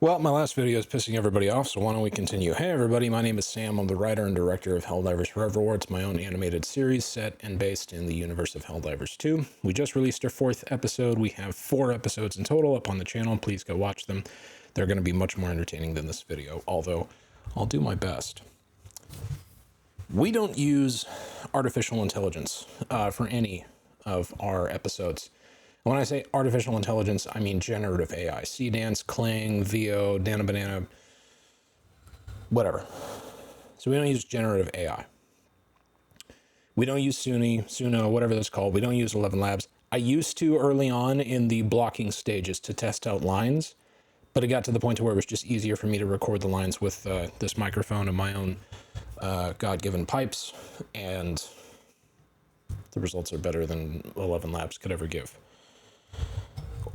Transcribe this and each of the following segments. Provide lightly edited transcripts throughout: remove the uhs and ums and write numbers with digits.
Well, my last video is pissing everybody off, so why don't we continue? Hey everybody, my name is Sam. I'm the writer and director of Helldivers Forever War. It's my own animated series set and based in the universe of Helldivers 2. We just released our 4th episode. We have 4 episodes in total up on the channel. Please go watch them. They're going to be much more entertaining than this video, although I'll do my best. We don't use artificial intelligence for any of our episodes. When I say artificial intelligence, I mean generative AI. Dance, Clang, VO, Dana Banana, whatever. So we don't use generative AI. We don't use Suno, whatever that's called. We don't use 11 Labs. I used to early on in the blocking stages to test out lines, but it got to the point to where it was just easier for me to record the lines with this microphone and my own God-given pipes, and the results are better than 11 Labs could ever give.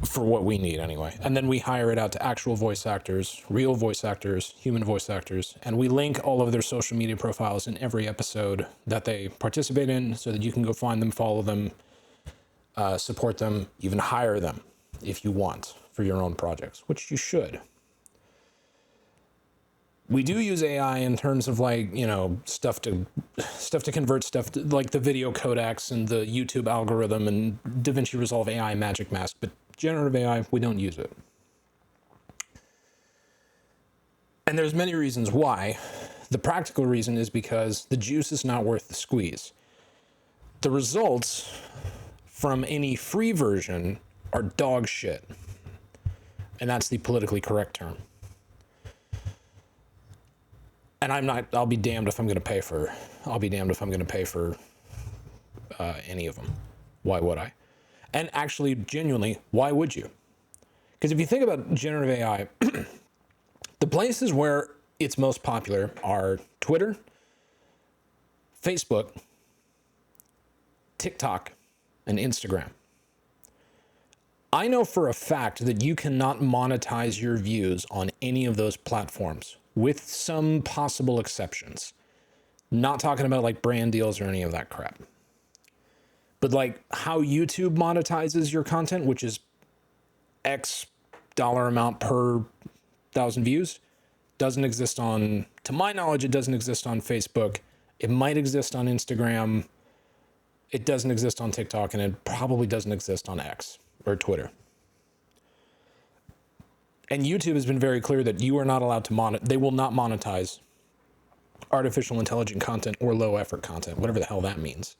For what we need anyway. And then we hire it out to actual voice actors, real voice actors, human voice actors, and we link all of their social media profiles in every episode that they participate in so that you can go find them, follow them, support them, even hire them if you want for your own projects, which you should. We do use AI in terms of stuff to convert stuff to, like the video codecs and the YouTube algorithm and DaVinci Resolve AI Magic Mask, but generative AI, we don't use it. And there's many reasons why. The practical reason is because the juice is not worth the squeeze. The results from any free version are dog shit. And that's the politically correct term. And I'll be damned if I'm going to pay for any of them. Why would I? And actually, genuinely, why would you? Because if you think about generative AI, the places where it's most popular are Twitter, Facebook, TikTok, and Instagram. I know for a fact that you cannot monetize your views on any of those platforms, with some possible exceptions. Not talking about like brand deals or any of that crap. But like how YouTube monetizes your content, which is X dollar amount per 1,000 views, doesn't exist on, to my knowledge, it doesn't exist on Facebook. It might exist on Instagram. It doesn't exist on TikTok, and it probably doesn't exist on X or Twitter. And YouTube has been very clear that you are not allowed to they will not monetize artificial intelligent content or low effort content, whatever the hell that means.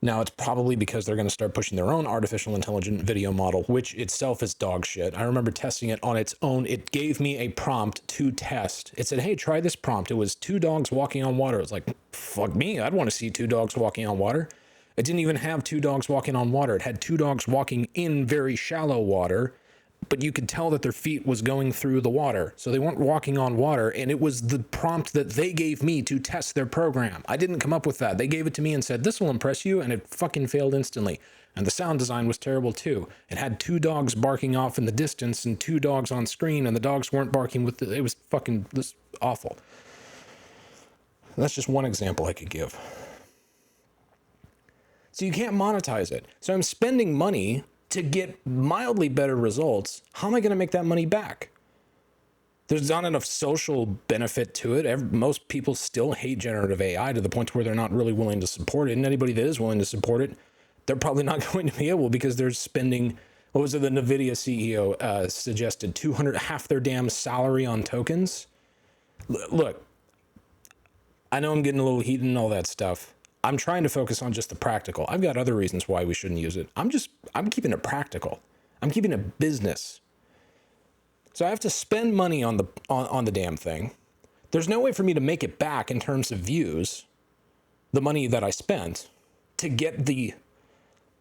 Now, it's probably because they're going to start pushing their own artificial intelligent video model, which itself is dog shit. I remember testing it on its own. It gave me a prompt to test. It said, hey, try this prompt. It was 2 dogs walking on water. I was like, fuck me. I'd want to see 2 dogs walking on water. It didn't even have 2 dogs walking on water. It had 2 dogs walking in very shallow water, but you could tell that their feet was going through the water. So they weren't walking on water, and it was the prompt that they gave me to test their program. I didn't come up with that. They gave it to me and said, this will impress you, and it fucking failed instantly. And the sound design was terrible too. It had 2 dogs barking off in the distance and 2 dogs on screen, and the dogs weren't barking with it was fucking awful. That's just one example I could give. So you can't monetize it. So I'm spending money to get mildly better results. How am I going to make that money back? There's not enough social benefit to it. Most people still hate generative AI to the point where they're not really willing to support it. And anybody that is willing to support it, they're probably not going to be able, because they're spending, what was it, the NVIDIA CEO suggested half their damn salary on tokens. Look, I know I'm getting a little heated and all that stuff. I'm trying to focus on just the practical. I've got other reasons why we shouldn't use it. I'm keeping it practical. I'm keeping it business. So I have to spend money on the damn thing. There's no way for me to make it back in terms of views, the money that I spent, to get the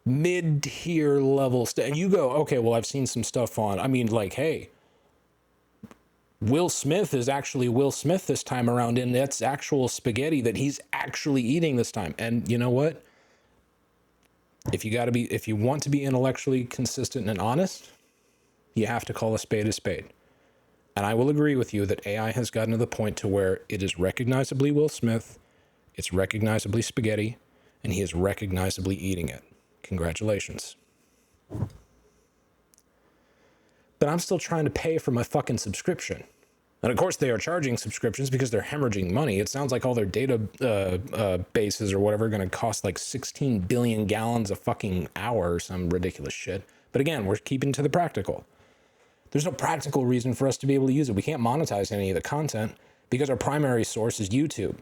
mid-tier level stuff. And you go, okay, well, I've seen some stuff on, hey, Will Smith is actually Will Smith this time around, and that's actual spaghetti that he's actually eating this time. And you know what? If you want to be intellectually consistent and honest, you have to call a spade a spade. And I will agree with you that AI has gotten to the point to where it is recognizably Will Smith, it's recognizably spaghetti, and he is recognizably eating it. Congratulations. but I'm still trying to pay for my fucking subscription. And of course they are charging subscriptions because they're hemorrhaging money. It sounds like all their data bases or whatever are going to cost like 16 billion gallons a fucking hour or some ridiculous shit. But again, we're keeping to the practical. There's no practical reason for us to be able to use it. We can't monetize any of the content because our primary source is YouTube.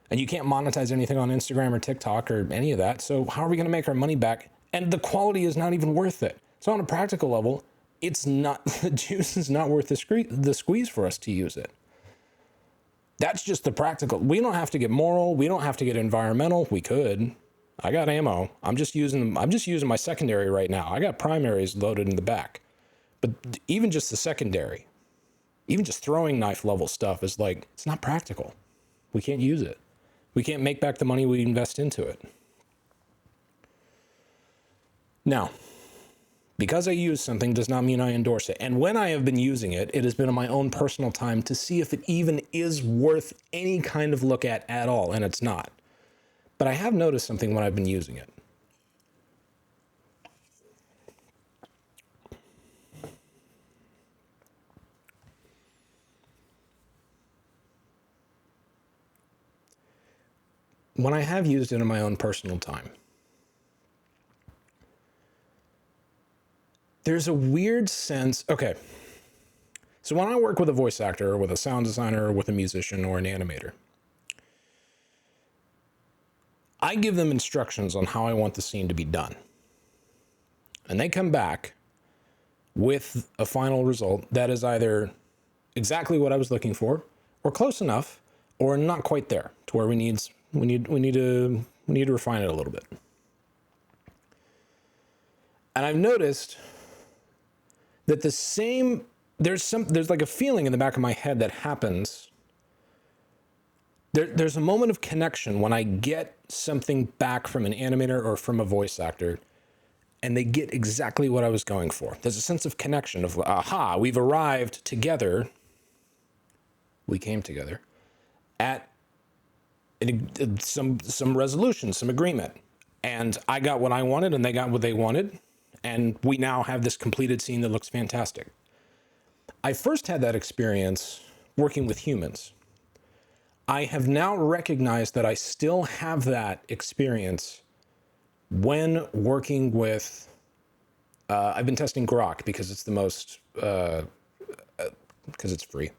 And you can't monetize anything on Instagram or TikTok or any of that. So how are we going to make our money back? And the quality is not even worth it. So on a practical level, it's not, the juice is not worth the squeeze for us to use it. That's just the practical. We don't have to get moral. We don't have to get environmental. We could. I got ammo. I'm just using my secondary right now. I got primaries loaded in the back. But even just the secondary, even just throwing knife level stuff is like, it's not practical. We can't use it. We can't make back the money we invest into it. Now, because I use something does not mean I endorse it. And when I have been using it, it has been on my own personal time to see if it even is worth any kind of look at all, and it's not. But I have noticed something when I've been using it. When I have used it in my own personal time, there's a weird sense, okay, so when I work with a voice actor or with a sound designer or with a musician or an animator, I give them instructions on how I want the scene to be done. And they come back with a final result that is either exactly what I was looking for, or close enough, or not quite there, to where we need to refine it a little bit. And I've noticed that there's like a feeling in the back of my head that happens. There's a moment of connection when I get something back from an animator or from a voice actor, and they get exactly what I was going for. There's a sense of connection of, aha, we've arrived together. We came together at some resolution, some agreement. And I got what I wanted and they got what they wanted. And we now have this completed scene that looks fantastic. I first had that experience working with humans. I have now recognized that I still have that experience when working with, I've been testing Grok because it's the most, because it's free.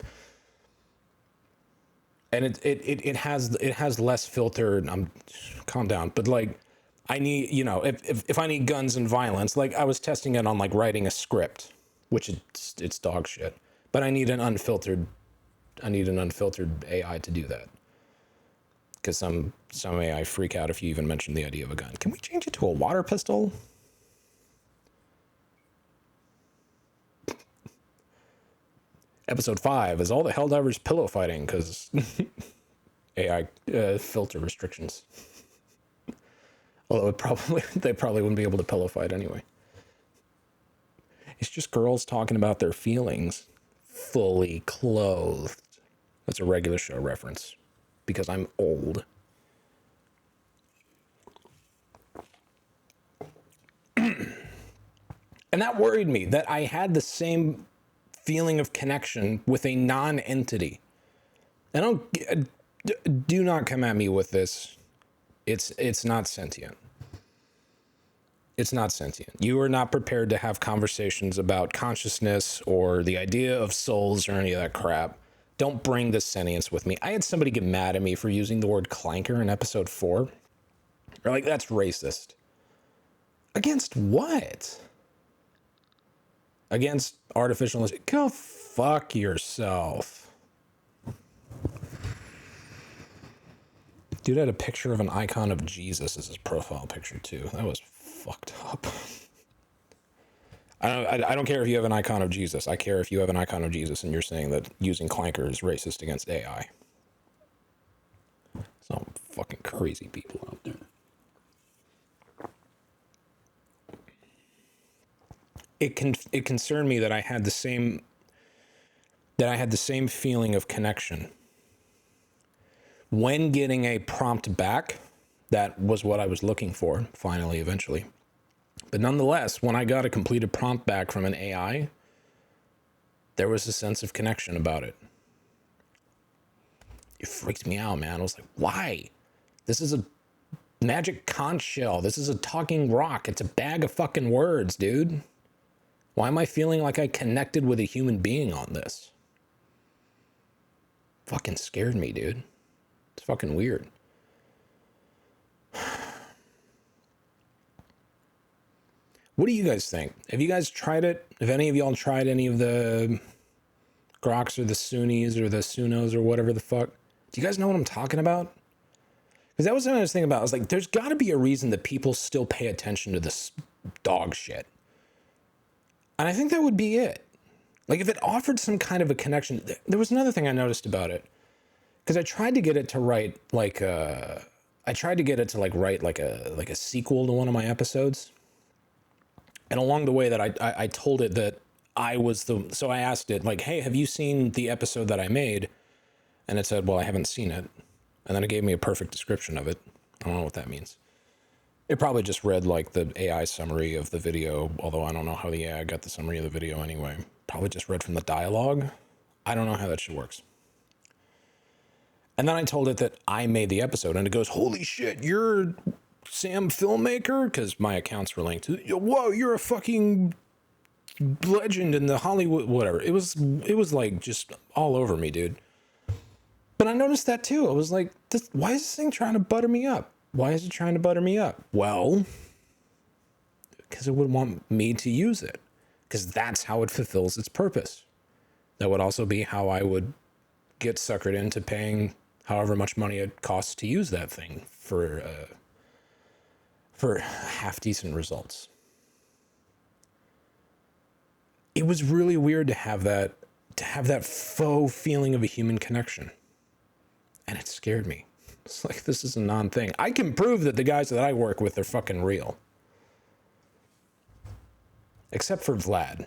And it has less filter. Calm down, but like, I need, if I need guns and violence, like I was testing it on like writing a script, which it's dog shit, but I need an unfiltered AI to do that. Because some AI freak out if you even mention the idea of a gun. Can we change it to a water pistol? Episode 5 is all the Helldivers pillow fighting because AI filter restrictions. Although they probably wouldn't be able to pillow fight anyway. It's just girls talking about their feelings, fully clothed. That's a regular show reference because I'm old. And that worried me, that I had the same feeling of connection with a non-entity. And do not come at me with this. It's not sentient. It's not sentient. You are not prepared to have conversations about consciousness or the idea of souls or any of that crap. Don't bring the sentience with me. I had somebody get mad at me for using the word clanker in episode 4. They're like, that's racist. Against what? Against artificial... Go fuck yourself. Dude had a picture of an icon of Jesus as his profile picture, too. That was fucked up. I don't care if you have an icon of Jesus. I care if you have an icon of Jesus and you're saying that using clanker is racist against AI. Some fucking crazy people out there. It concerned me that I had the same feeling of connection when getting a prompt back. That was what I was looking for, finally, eventually. But nonetheless, when I got a completed prompt back from an AI, There was a sense of connection about it. It freaked me out, man. I was like, why? This is a magic conch shell. This is a talking rock. It's a bag of fucking words, dude. Why am I feeling like I connected with a human being on this? Fucking scared me, dude. It's fucking weird. What do you guys think? Have you guys tried it? Have any of y'all tried any of the Groks or the Sunnis or the Sunos or whatever the fuck? Do you guys know what I'm talking about? Because that was something I was thinking about. I was like, there's got to be a reason that people still pay attention to this dog shit. And I think that would be it. Like, if it offered some kind of a connection. There was another thing I noticed about it. Because I tried to get it to write like a... I tried to get it to write like a sequel to one of my episodes. And along the way that I told it that I was the... So I asked it, like, hey, have you seen the episode that I made? And it said, well, I haven't seen it. And then it gave me a perfect description of it. I don't know what that means. It probably just read like the AI summary of the video, although I don't know how the AI got the summary of the video anyway. Probably just read from the dialogue. I don't know how that shit works. And then I told it that I made the episode, and it goes, holy shit, you're Sam Filmmaker? Because my accounts were linked to, whoa, you're a fucking legend in the Hollywood, whatever. It was like just all over me, dude. But I noticed that too. I was like, why is this thing trying to butter me up? Why is it trying to butter me up? Well, because it would want me to use it. Because that's how it fulfills its purpose. That would also be how I would get suckered into paying however much money it costs to use that thing for half-decent results. It was really weird to have that faux feeling of a human connection. And it scared me. It's like, this is a non-thing. I can prove that the guys that I work with are fucking real. Except for Vlad.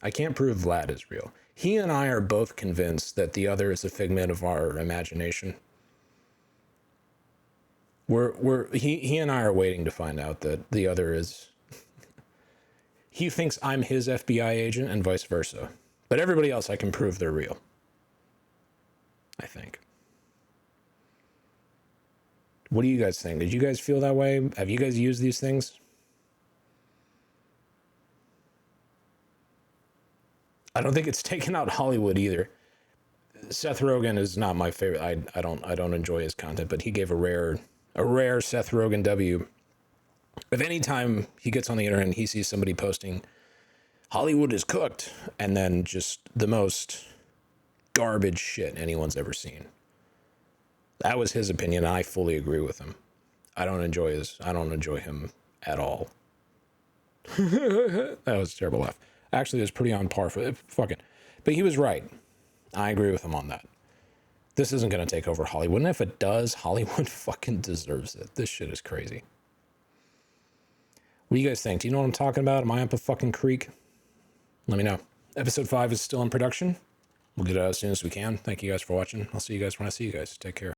I can't prove Vlad is real. He and I are both convinced that the other is a figment of our imagination. He and I are waiting to find out that the other is... He thinks I'm his FBI agent and vice versa. But everybody else, I can prove they're real. I think. What do you guys think? Did you guys feel that way? Have you guys used these things? I don't think it's taken out Hollywood either. Seth Rogen is not my favorite. I don't enjoy his content, but he gave a rare Seth Rogen W. If any time he gets on the internet and he sees somebody posting Hollywood is cooked, and then just the most garbage shit anyone's ever seen. That was his opinion, and I fully agree with him. I don't enjoy him at all. That was a terrible laugh. Actually, it was pretty on par for fucking. But he was right. I agree with him on that. This isn't going to take over Hollywood. And if it does, Hollywood fucking deserves it. This shit is crazy. What do you guys think? Do you know what I'm talking about? Am I up a fucking creek? Let me know. Episode 5 is still in production. We'll get it out as soon as we can. Thank you guys for watching. I'll see you guys when I see you guys. Take care.